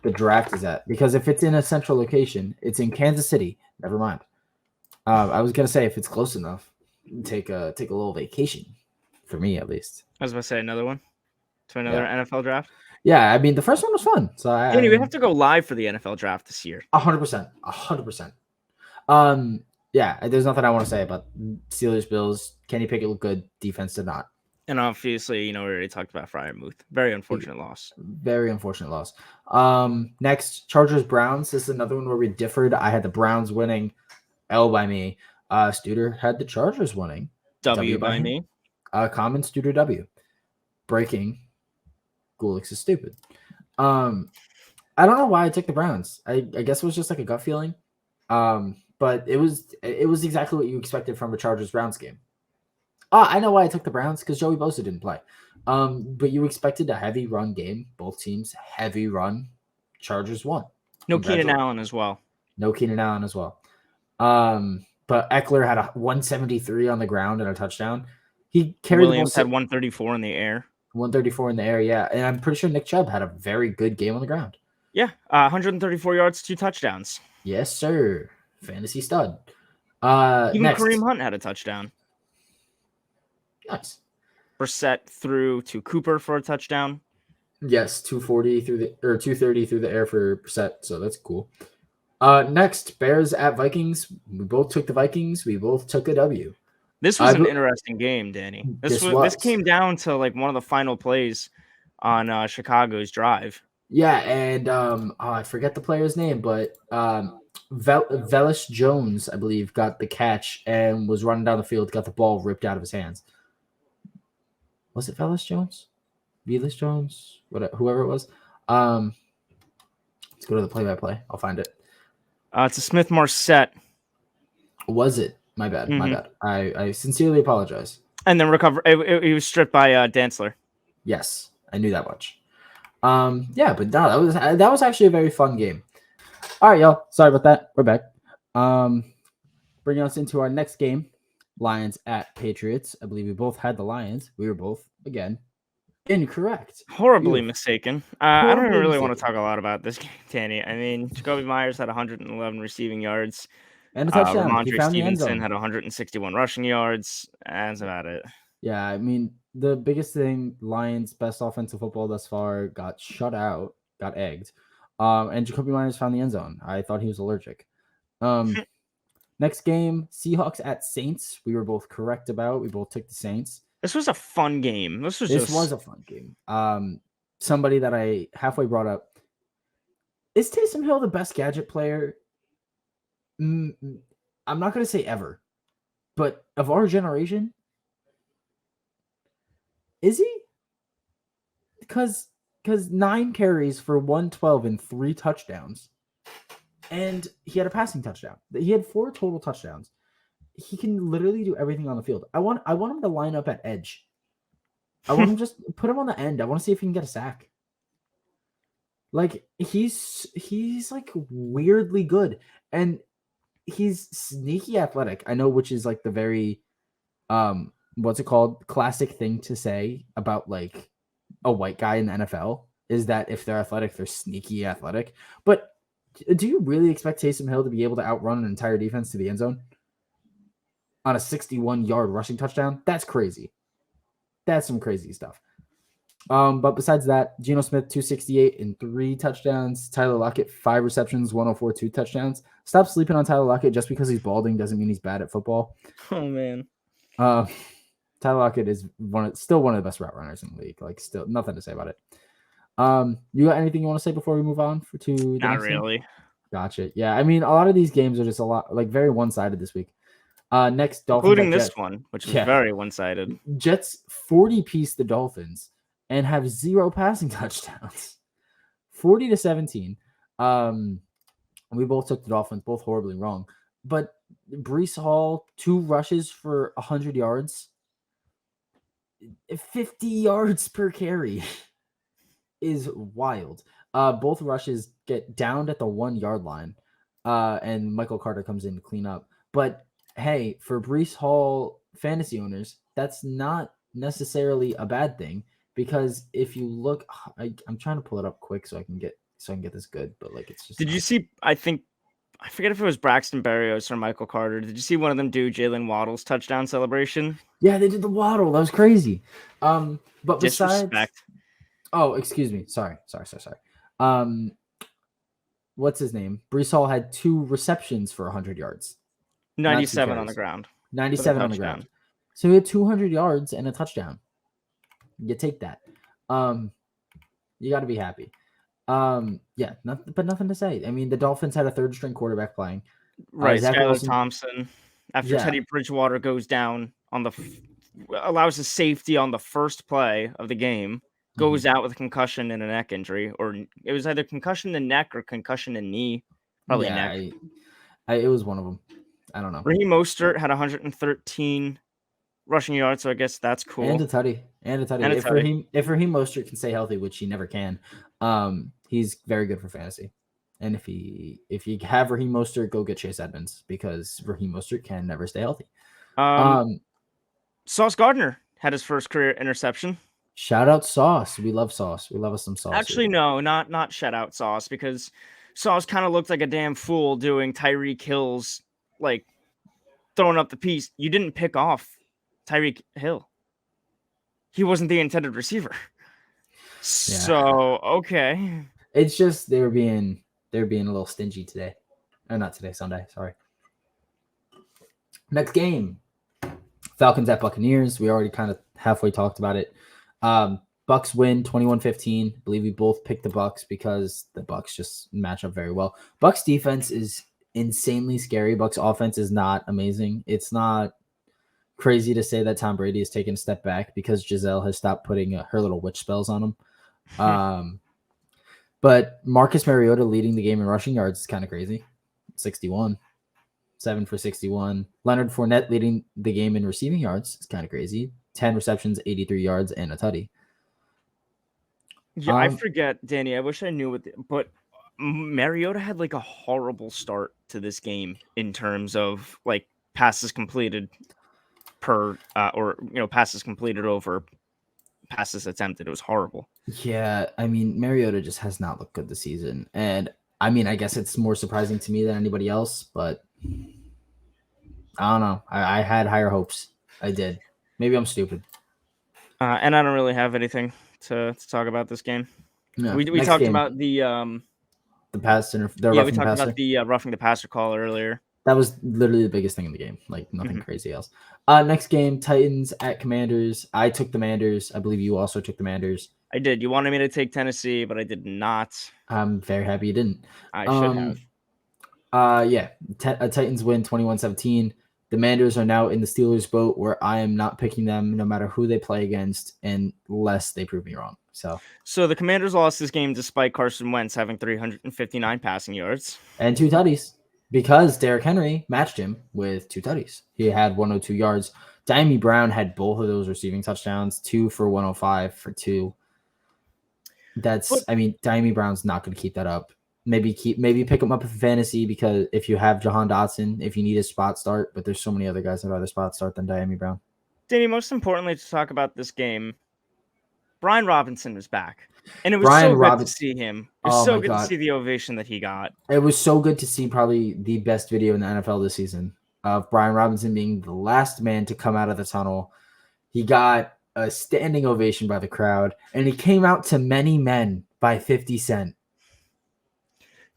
the draft is at, because if it's in a central location, it's in Kansas City. Never mind. I was gonna say if it's close enough, take a little vacation, for me at least. I was about to say another one to another NFL draft. Yeah, I mean the first one was fun. So Danny, we have to go live for the NFL draft this year. 100%. Yeah, there's nothing I want to say about Steelers Bills. Kenny Pickett looked good. Defense did not. And obviously, we already talked about Freiermuth. Very unfortunate loss. Very unfortunate loss. Next, Chargers Browns. This is another one where we differed. I had the Browns winning. L by me. Studer had the Chargers winning. W by me. Common Studer W. Breaking. Gulix is stupid. I don't know why I took the Browns. I guess it was just like a gut feeling. But it was exactly what you expected from a Chargers Browns game. I know why I took the Browns, because Joey Bosa didn't play. But you expected a heavy run game. Both teams heavy run. Chargers won. No Keenan Allen as well. But Eckler had a 173 on the ground and a touchdown. He carried Williams had 134 in the air. 134 in the air, yeah. And I'm pretty sure Nick Chubb had a very good game on the ground. Yeah, 134 yards, 2 touchdowns. Yes, sir. Fantasy stud. Even next. Kareem Hunt had a touchdown. Nice. Brissett threw to Cooper for a touchdown. Yes, 230 through the air for Brissett, so that's cool. Next, Bears at Vikings. We both took the Vikings. We both took a W. This was an interesting game, Danny. This came down to like one of the final plays on Chicago's drive. Yeah, and I forget the player's name, but Velus Jones, I believe, got the catch and was running down the field, got the ball ripped out of his hands. Was it Velus Jones? Velus Jones? Whoever it was. Let's go to the play-by-play. I'll find it. It's a Smith Marset. Was it? My bad. Mm-hmm. My bad. I sincerely apologize. And then he was stripped by Dantzler. Yes, I knew that much. Yeah, but no, that was actually a very fun game. All right, y'all. Sorry about that. We're back. Bringing us into our next game, Lions at Patriots. I believe we both had the Lions. We were both, again, incorrect. Horribly mistaken. I don't even really want to talk a lot about this game, Danny. I mean, Jacoby Myers had 111 receiving yards. And a touchdown. Ramondre Stevenson had 161 rushing yards. That's about it. Yeah, I mean, the biggest thing, Lions' best offensive football thus far, got shut out, got egged. And Jacoby Myers found the end zone. I thought he was allergic. Next game, Seahawks at Saints. We were both correct about. We both took the Saints. This was a fun game. This was a fun game. Somebody that I halfway brought up. Is Taysom Hill the best gadget player? I'm not going to say ever, but of our generation, is he? Because 9 carries for 112 and 3 touchdowns, and he had a passing touchdown. He had 4 total touchdowns. He can literally do everything on the field. I want him to line up at edge. I want him just put him on the end. I want to see if he can get a sack. Like he's like weirdly good, and he's sneaky athletic. I know, which is like the very what's it called? Classic thing to say about like a white guy in the NFL is that if they're athletic, they're sneaky athletic. But do you really expect Taysom Hill to be able to outrun an entire defense to the end zone on a 61-yard rushing touchdown? That's crazy. That's some crazy stuff. But besides that, Geno Smith 268 and 3 touchdowns. Tyler Lockett 5 receptions, 104, 2 touchdowns. Stop sleeping on Tyler Lockett. Just because he's balding doesn't mean he's bad at football. Oh man. Tyler Lockett is still one of the best route runners in the league. Like, still nothing to say about it. You got anything you want to say before we move on to the Not next really. game? Gotcha. Yeah, I mean, a lot of these games are just a lot like very one-sided this week. Next, Dolphins Including this Jets. one, which was very one-sided. Jets 40-piece the Dolphins and have 0 passing touchdowns. 40-17. We both took the Dolphins, both horribly wrong. But Breece Hall, 2 rushes for 100 yards. 50 yards per carry is wild. Both rushes get downed at the 1-yard line, and Michael Carter comes in to clean up. But hey, for Breece Hall fantasy owners, that's not necessarily a bad thing, because if you look, I'm trying to pull it up quick so I can get this good, but like it's just. Did you see? I forget if it was Braxton Berrios or Michael Carter. Did you see one of them do Jalen Waddle's touchdown celebration? Yeah, they did the Waddle. That was crazy. But besides, Disrespect. Oh, excuse me. Sorry. What's his name? Breece Hall had 2 receptions for 100 yards. 97 on the ground. 97 on the ground. So he had 200 yards and a touchdown. You take that. You got to be happy. Yeah, but nothing to say. I mean, the Dolphins had a 3rd-string quarterback playing. Right, Skylar Thompson. After Teddy Bridgewater goes down on allows a safety on the first play of the game, goes out with a concussion and a neck injury, or it was either concussion in neck or concussion in knee. Probably neck. It was one of them. I don't know. Raheem Mostert had 113 rushing yards, so I guess that's cool. And a tutty. If Raheem Mostert can stay healthy, which he never can, he's very good for fantasy. And if you have Raheem Mostert, go get Chase Edmonds, because Raheem Mostert can never stay healthy. Sauce Gardner had his first career interception. Shout out Sauce. We love Sauce. We love us some Sauce. Actually, no, not shout out Sauce, because Sauce kind of looked like a damn fool doing Tyreek Hill's, like, throwing up the piece. You didn't pick off Tyreek Hill. He wasn't the intended receiver. Yeah. So, okay. It's just they're being a little stingy today. Not today, Sunday. Sorry. Next game. Falcons at Buccaneers. We already kind of halfway talked about it. Bucks win 21-15. I believe we both picked the Bucks because the Bucks just match up very well. Bucks defense is insanely scary. Bucks offense is not amazing. It's not crazy to say that Tom Brady has taken a step back because Giselle has stopped putting her little witch spells on him. But Marcus Mariota leading the game in rushing yards is kind of crazy. 61. 7 for 61. Leonard Fournette leading the game in receiving yards is kind of crazy. 10 receptions, 83 yards, and a tutty. Yeah, I forget, Danny. I wish I knew but Mariota had like a horrible start to this game in terms of like passes completed passes completed over passes attempted. It was horrible. Yeah, I mean, Mariota just has not looked good this season. And I mean, I guess it's more surprising to me than anybody else, but I don't know. I had higher hopes. I did. Maybe I'm stupid. And I don't really have anything to talk about this game. No. We talked about the pass we talked about the roughing the passer call earlier. That was literally the biggest thing in the game. Like nothing crazy else. Next game, Titans at Commanders. I took the Manders. I believe you also took the Manders. I did. You wanted me to take Tennessee, but I did not. I'm very happy you didn't. I should have. Yeah. Titans win 21-17. The Manders are now in the Steelers' boat where I am not picking them no matter who they play against unless they prove me wrong. So the Commanders lost this game despite Carson Wentz having 359 passing yards. And 2 tutties because Derrick Henry matched him with 2 tutties. He had 102 yards. Diami Brown had both of those receiving touchdowns, 2 for 105 for 2. Diami Brown's not going to keep that up. Maybe pick him up in fantasy because if you have Jahan Dotson, if you need a spot start, but there's so many other guys that rather spot start than Diami Brown. Danny, most importantly to talk about this game, Brian Robinson was back. And it was good to see him. It was so good to see the ovation that he got. It was so good to see probably the best video in the NFL this season of Brian Robinson being the last man to come out of the tunnel. He got a standing ovation by the crowd, and he came out to Many Men by 50 Cent.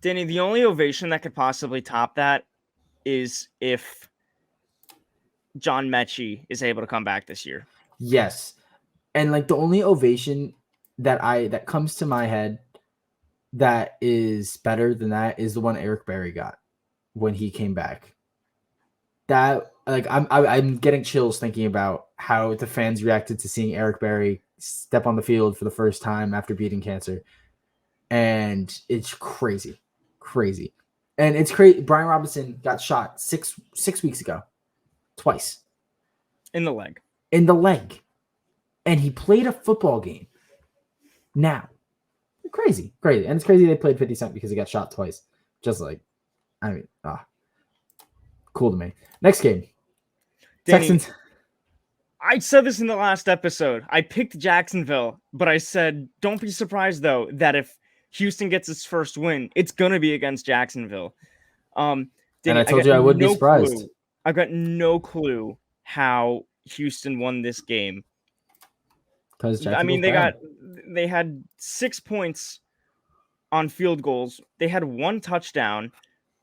Danny, the only ovation that could possibly top that is if John Mechie is able to come back this year. Yes. And like the only ovation that comes to my head that is better than that is the one Eric Berry got when he came back. That like I'm getting chills thinking about how the fans reacted to seeing Eric Berry step on the field for the first time after beating cancer. And it's crazy. And it's crazy. Brian Robinson got shot six weeks ago. Twice. In the leg. And he played a football game. Now. Crazy. And it's crazy they played 50 Cent because he got shot twice. Just like, I mean, cool to me. Next game. Danny, Texans. I said this in the last episode. I picked Jacksonville, but I said, don't be surprised, though, that if Houston gets its first win, it's going to be against Jacksonville. Danny, and I told you I would be surprised. I've got no clue how Houston won this game. I mean, they had 6 points on field goals. They had one touchdown.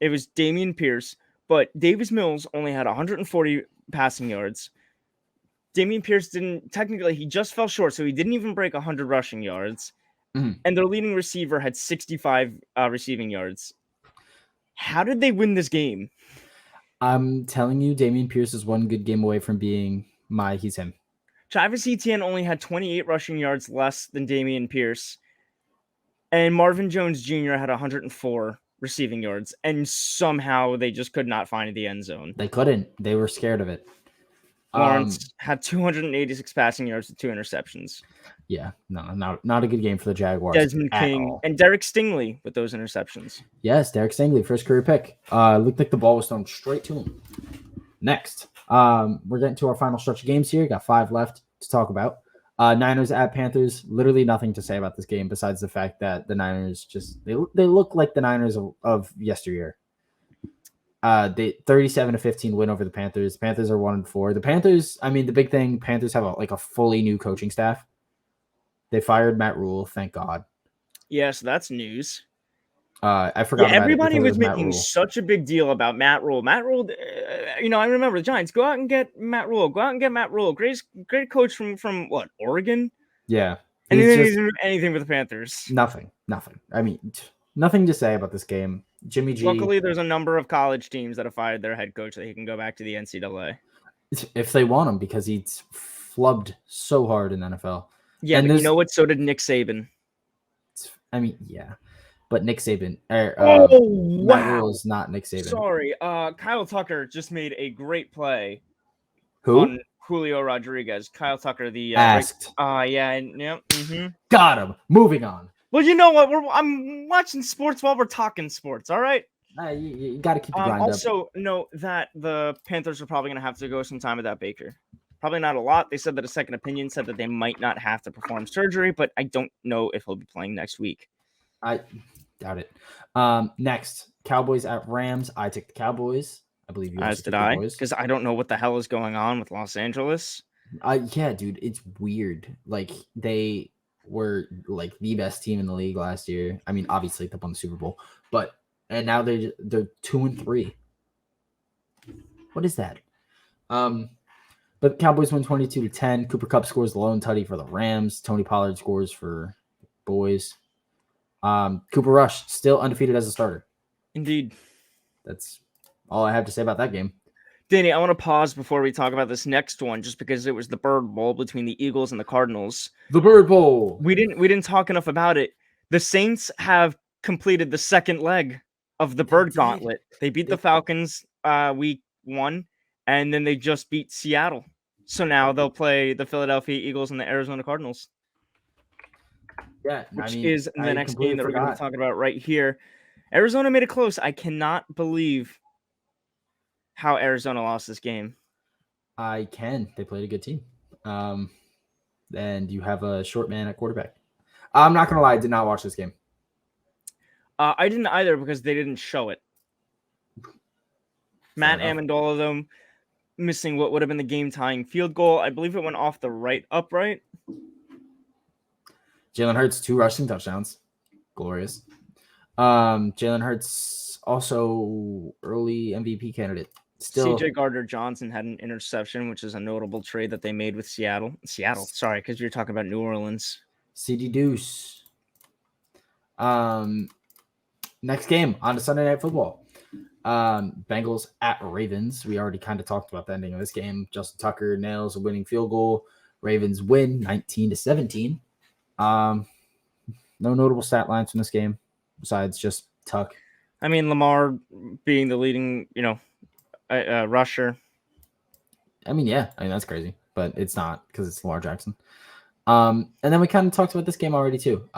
It was Dameon Pierce, but Davis Mills only had 140 passing yards. Dameon Pierce he just fell short, so he didn't even break 100 rushing yards. Mm-hmm. And their leading receiver had 65 receiving yards. How did they win this game? I'm telling you, Dameon Pierce is one good game away from being he's him. Travis Etienne only had 28 rushing yards less than Dameon Pierce. And Marvin Jones Jr. had 104 receiving yards. And somehow they just could not find the end zone. They couldn't. They were scared of it. Lawrence had 286 passing yards with 2 interceptions. Yeah, no, not a good game for the Jaguars. Desmond King and Derek Stingley with those interceptions. Yes, Derek Stingley, first career pick. Looked like the ball was thrown straight to him. Next, we're getting to our final stretch of games here. Got 5 left to talk about. Niners at Panthers. Literally nothing to say about this game besides the fact that the Niners they look like the Niners of yesteryear. They 37-15 win over the Panthers. The Panthers are 1-4. The Panthers, I mean, the big thing, Panthers have a fully new coaching staff. They fired Matt Rule, thank God. Yes, that's news. I forgot. Everybody was making such a big deal about Matt Rule. Matt Rule, I remember the Giants go out and get Matt Rule. Great coach from what, Oregon? Yeah. And he didn't do anything for the Panthers. Nothing. I mean, nothing to say about this game. Jimmy G. Luckily, there's a number of college teams that have fired their head coach that he can go back to the NCAA. If they want him, because he's flubbed so hard in the NFL. Yeah, but you know what? So did Nick Saban. I mean, yeah. But Nick Saban. Matt Rule is not Nick Saban. Sorry. Kyle Tucker just made a great play. Who? On Julio Rodriguez. Kyle Tucker, the asked. Got him. Moving on. Well, you know what? I'm watching sports while we're talking sports. All right. You got to keep the grind up. Also, note that the Panthers are probably going to have to go some time without Baker. Probably not a lot. They said that a second opinion said that they might not have to perform surgery, but I don't know if he'll be playing next week. I doubt it. Next, Cowboys at Rams. I took the Cowboys. I believe you. As did I, because I don't know what the hell is going on with Los Angeles. Yeah, dude, it's weird. Like they were like the best team in the league last year. I mean, obviously they won the Super Bowl, and now they're 2-3. What is that? But the Cowboys win 22-10. Cooper Kupp scores the lone tutty for the Rams. Tony Pollard scores for the boys. Cooper Rush still undefeated as a starter. Indeed. That's all I have to say about that game. Danny, I want to pause before we talk about this next one, just because it was the Bird Bowl between the Eagles and the Cardinals. The Bird Bowl. We didn't talk enough about it. The Saints have completed the second leg of the Bird Gauntlet. They beat the Falcons week 1, and then they just beat Seattle. So now they'll play the Philadelphia Eagles and the Arizona Cardinals. Yeah, which is the next game that we're going to be talking about right here. Arizona made it close. I cannot believe how Arizona lost this game. I can. They played a good team. And you have a short man at quarterback. I'm not going to lie. I did not watch this game. I didn't either because they didn't show it. Matt Amendola, though, missing what would have been the game-tying field goal. I believe it went off the right upright. Jalen Hurts, 2 rushing touchdowns. Glorious. Jalen Hurts, also early MVP candidate. Still, CJ Gardner-Johnson had an interception, which is a notable trade that they made with Seattle. Sorry, because you're talking about New Orleans. CD Deuce. Next game on to Sunday Night Football. Bengals at Ravens. We already kind of talked about the ending of this game. Justin Tucker nails a winning field goal. Ravens win 19-17. No notable stat lines from this game besides just Tuck. I mean, Lamar being the leading, rusher. I mean, that's crazy, but it's not because it's Lamar Jackson. And then we kind of talked about this game already too.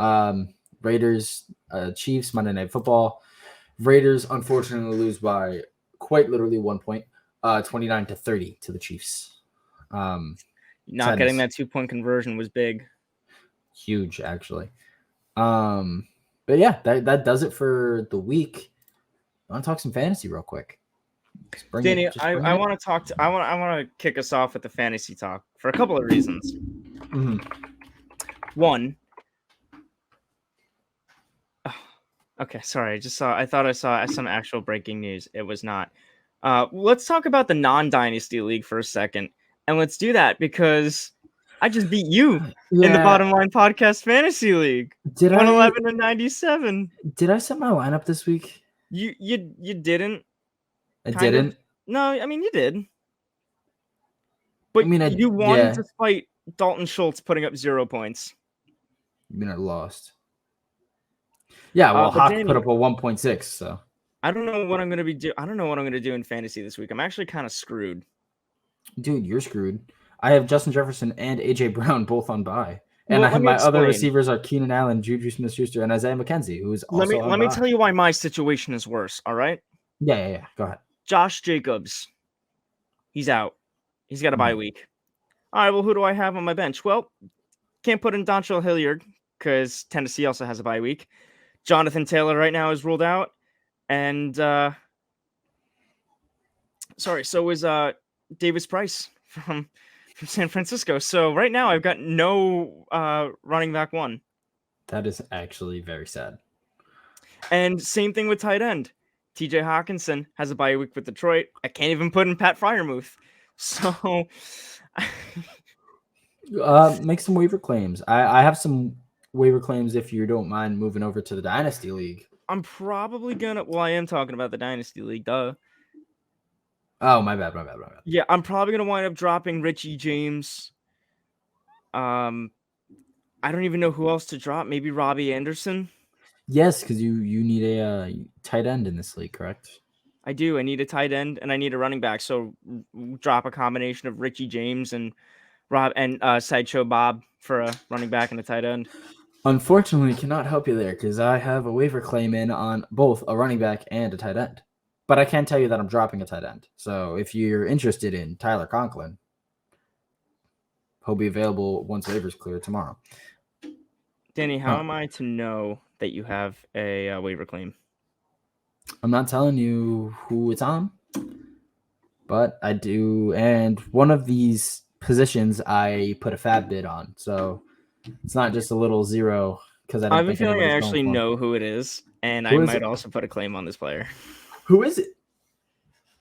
Raiders, Chiefs, Monday Night Football. Raiders unfortunately lose by quite literally 1 point, 29-30 to the Chiefs. Not getting that 2-point conversion was big. Huge, actually. But yeah, that does it for the week. I want to talk some fantasy real quick. Danny, I want to kick us off with the fantasy talk for a couple of reasons. Mm-hmm. One. Okay, sorry. I thought I saw some actual breaking news. It was not. Let's talk about the non-dynasty league for a second, and let's do that because I just beat you in the Bottom Line Podcast Fantasy League. 111-97. Did I set my lineup this week? You didn't. I didn't. No, I mean you did. But you won despite Dalton Schultz putting up 0 points. I mean I lost. Yeah, well, Hawk put up a 1.6. So I don't know what I'm gonna be do. I don't know what I'm gonna do in fantasy this week. I'm actually kind of screwed. Dude, you're screwed. I have Justin Jefferson and AJ Brown both on bye, and my other receivers are Keenan Allen, Juju Smith-Schuster, and Isaiah McKenzie, who's also on bye. Let me tell you why my situation is worse. All right. Yeah. Go ahead. Josh Jacobs, he's out. He's got a bye week. All right. Well, who do I have on my bench? Well, can't put in Dontrell Hilliard because Tennessee also has a bye week. Jonathan Taylor right now is ruled out, and so is Davis Price from San Francisco. So right now I've got no running back one. That is actually very sad. And same thing with tight end. TJ Hawkinson has a bye week with Detroit. I can't even put in Pat Freiermuth. So make some waiver claims. I have some waiver claims if you don't mind moving over to the Dynasty League. I'm probably gonna. Well, I am talking about the Dynasty League, duh. Oh, my bad. Yeah, I'm probably gonna wind up dropping Richie James. I don't even know who else to drop. Maybe Robbie Anderson. Yes, because you need a tight end in this league, correct? I do. I need a tight end and I need a running back. So drop a combination of Richie James and Sideshow Bob for a running back and a tight end. Unfortunately, cannot help you there because I have a waiver claim in on both a running back and a tight end. But I can tell you that I'm dropping a tight end. So if you're interested in Tyler Conklin, he'll be available once waivers clear tomorrow. Danny, how am I to know that you have a waiver claim? I'm not telling you who it's on, but I do. And one of these positions I put a fab bid on. So it's not just a little zero because I have a feeling I actually know who it is. And I might also put a claim on this player. Who is it?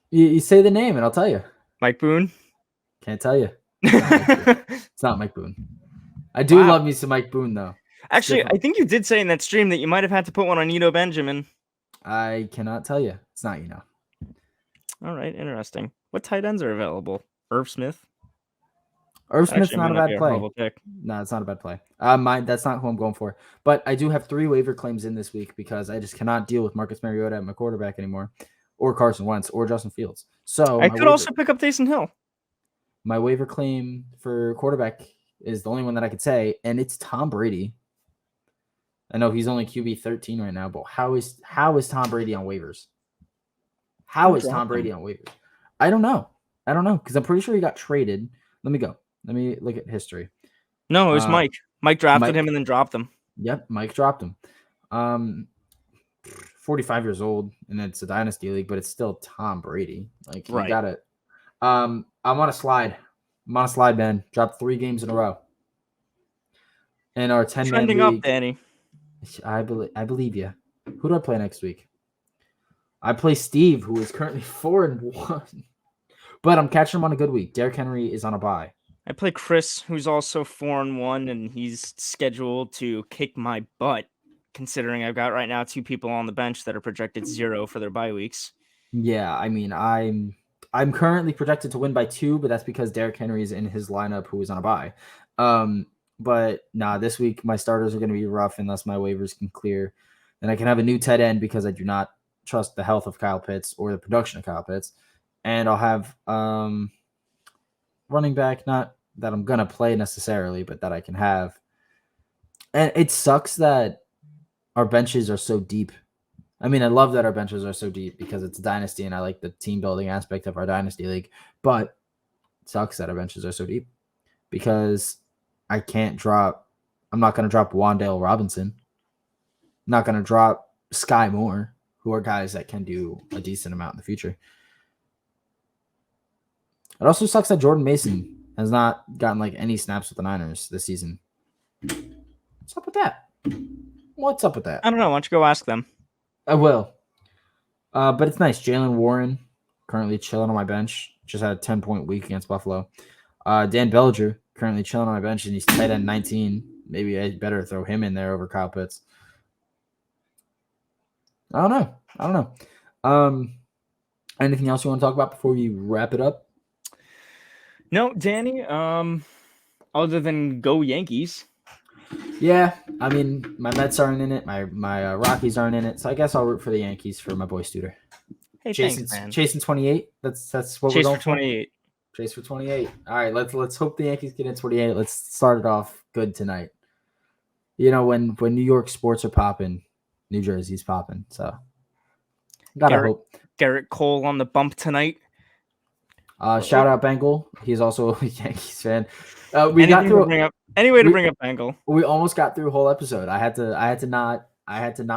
You say the name and I'll tell you. Mike Boone? Can't tell you. It's not Mike Boone. I do love me some Mike Boone, though. Actually, I think you did say in that stream that you might have had to put one on Eno Benjamin. I cannot tell you. It's not All right, interesting. What tight ends are available? Irv Smith? Irv Smith's not a bad play. No, it's not a bad play. That's not who I'm going for. But I do have 3 waiver claims in this week because I just cannot deal with Marcus Mariota at my quarterback anymore, or Carson Wentz, or Justin Fields. So I could also pick up Taysom Hill. My waiver claim for quarterback is the only one that I could say, and it's Tom Brady. I know he's only QB 13 right now, but how is Tom Brady on waivers? How is Tom Brady on waivers? I don't know because I'm pretty sure he got traded. Let me look at history. No, it was Mike. Mike drafted him and then dropped him. Yep, Mike dropped him. 45 years old, and it's a dynasty league, but it's still Tom Brady. Like, you gotta. I'm on a slide. I'm on a slide, man. Dropped 3 games in a row. In our 10-man Trending up, league. Danny. I believe you. Who do I play next week? I play Steve, who is currently 4-1. But I'm catching him on a good week. Derrick Henry is on a bye. I play Chris, who's also 4-1, and he's scheduled to kick my butt, considering I've got right now 2 people on the bench that are projected 0 for their bye weeks. Yeah, I mean, I'm currently projected to win by 2, but that's because Derrick Henry is in his lineup, who is on a bye. But this week my starters are going to be rough unless my waivers can clear. Then I can have a new tight end because I do not trust the health of Kyle Pitts or the production of Kyle Pitts. And I'll have running back, not that I'm going to play necessarily, but that I can have. And it sucks that our benches are so deep. I mean, I love that our benches are so deep because it's a dynasty and I like the team building aspect of our dynasty league. But it sucks that our benches are so deep because I'm not going to drop Wan'Dale Robinson. I'm not going to drop Sky Moore, who are guys that can do a decent amount in the future. It also sucks that Jordan Mason has not gotten any snaps with the Niners this season. What's up with that? What's up with that? I don't know. Why don't you go ask them? I will. But it's nice. Jalen Warren, currently chilling on my bench. Just had a 10-point week against Buffalo. Dan Bellinger, currently chilling on my bench, and he's tight end 19. Maybe I better throw him in there over Kyle Pitts. I don't know. Anything else you want to talk about before we wrap it up? No, Danny. Other than go Yankees. Yeah, I mean, my Mets aren't in it. My Rockies aren't in it. So I guess I'll root for the Yankees for my boy Studer. Hey, thanks, man. Chasing 28. That's what Chase we're going for 28. Chase for 28. All right, let's hope the Yankees get in 28. Let's start it off good tonight. You know, when New York sports are popping, New Jersey's popping. So gotta hope. Garrett Cole on the bump tonight. Shout out Bengal. He's also a Yankees fan. Any way to bring up Bengal. We almost got through a whole episode. I had to not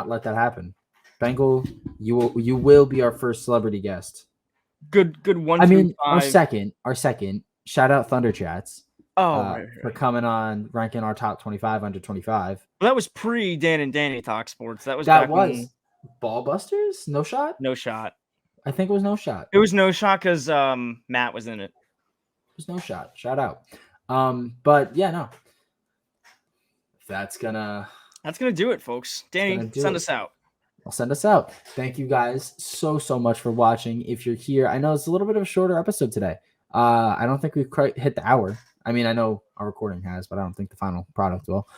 let that happen. Bengal, you will be our first celebrity guest. Good 1 I through mean, 5. our second. Shout out Thunder Chats. Right. For coming on, ranking our top 25 under 25. Well, that was pre Dan and Danny Talk Sports. That was Ball Busters. No shot. No shot. I think it was no shot. It was no shot because Matt was in it. It was no shot. Shout out. But yeah, no. That's gonna do it, folks. Danny, send us out. I'll send us out. Thank you guys so much for watching. If you're here, I know it's a little bit of a shorter episode today. I don't think we've quite hit the hour. I mean, I know our recording has, but I don't think the final product will.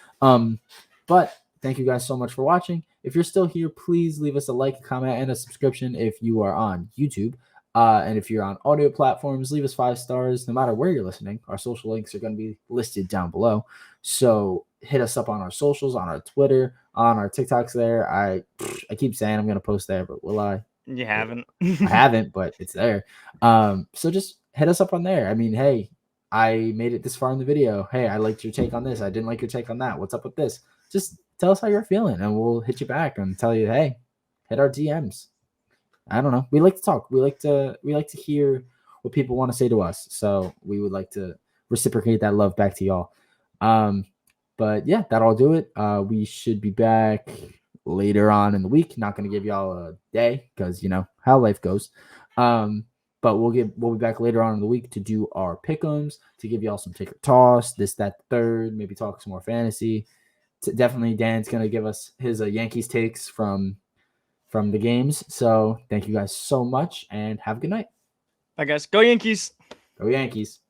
But thank you guys so much for watching. If you're still here, please leave us a like, comment, and a subscription if you are on YouTube. And if you're on audio platforms, leave us 5 stars no matter where you're listening. Our social links are going to be listed down below. So hit us up on our socials, on our Twitter, on our TikToks there. I keep saying I'm going to post there, but will I? You haven't. I haven't, but it's there. So just hit us up on there. I mean, hey, I made it this far in the video. Hey, I liked your take on this. I didn't like your take on that. What's up with this? Just tell us how you're feeling, and we'll hit you back and tell you, hey, hit our DMs. I don't know. We like to talk. We like to hear what people want to say to us. So we would like to reciprocate that love back to y'all. But yeah, that'll do it. We should be back later on in the week. Not going to give y'all a day because you know how life goes. But we'll be back later on in the week to do our pick'ems, to give y'all some ticker toss, this, that, third, maybe talk some more fantasy. Definitely Dan's going to give us his Yankees takes from the games. So thank you guys so much and have a good night. Bye, guys. Go Yankees. Go Yankees.